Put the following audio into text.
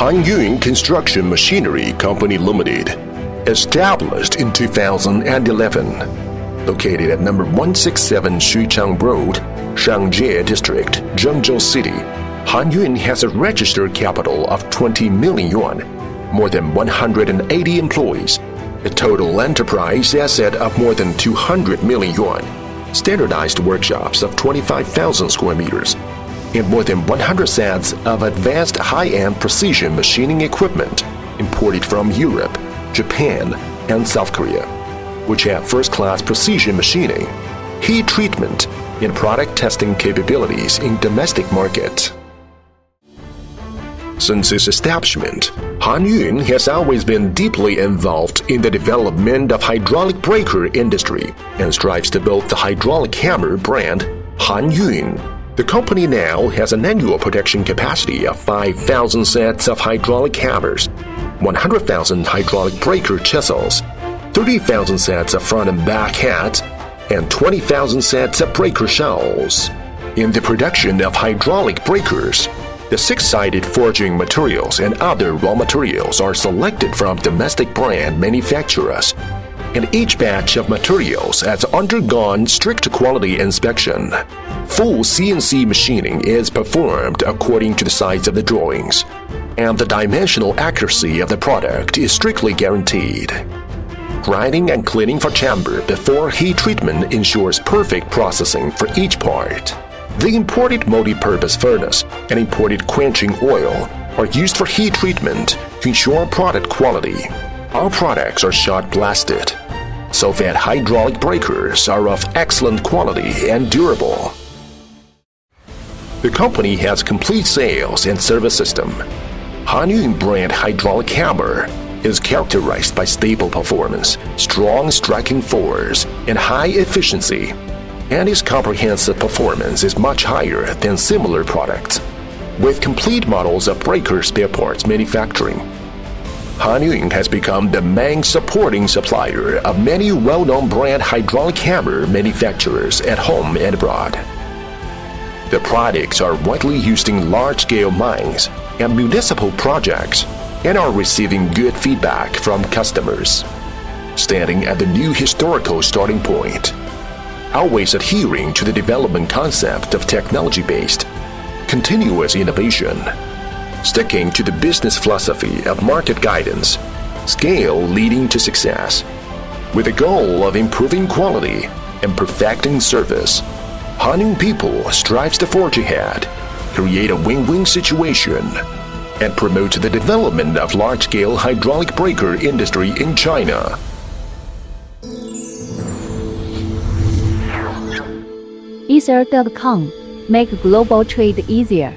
Hanyun Construction Machinery Company Limited, established in 2011, located at number 167 Xuchang Road, Shangye District, Zhengzhou City. Hanyun has a registered capital of 20 million yuan, more than 180 employees, a total enterprise asset of more than 200 million yuan, standardized workshops of 25,000 square meters, and more than 100 sets of advanced high-end precision machining equipment imported from Europe, Japan, and South Korea, which have first-class precision machining, heat treatment, and product testing capabilities in domestic market. Since its establishment, Hanyun has always been deeply involved in the development of hydraulic breaker industry and strives to build the hydraulic hammer brand Hanyun. The company now has an annual production capacity of 5,000 sets of hydraulic hammers, 100,000 hydraulic breaker chisels, 30,000 sets of front and back heads, and 20,000 sets of breaker shells. In the production of hydraulic breakers, the six-sided forging materials and other raw materials are selected from domestic brand manufacturers, and each batch of materials has undergone strict quality inspection. Full CNC machining is performed according to the size of the drawings, and the dimensional accuracy of the product is strictly guaranteed. Grinding and cleaning for chamber before heat treatment ensures perfect processing for each part. The imported multi-purpose furnace and imported quenching oil are used for heat treatment to ensure product quality. Our products are shot blasted, so that hydraulic breakers are of excellent quality and durable. The company has complete sales and service system. Hanyun brand hydraulic hammer is characterized by stable performance, strong striking force, and high efficiency, and its comprehensive performance is much higher than similar products. With complete models of breaker spare parts manufacturing, Hanyun has become the main supporting supplier of many well-known brand hydraulic hammer manufacturers at home and abroad. The products are widely used in large-scale mines and municipal projects and are receiving good feedback from customers. Standing at the new historical starting point, always adhering to the development concept of technology-based, continuous innovation, sticking to the business philosophy of market guidance, scale leading to success, with the goal of improving quality and perfecting service, Hanyun people strives to forge ahead, create a win-win situation, and promote the development of large-scale hydraulic breaker industry in China. Ether.com. Make global trade easier.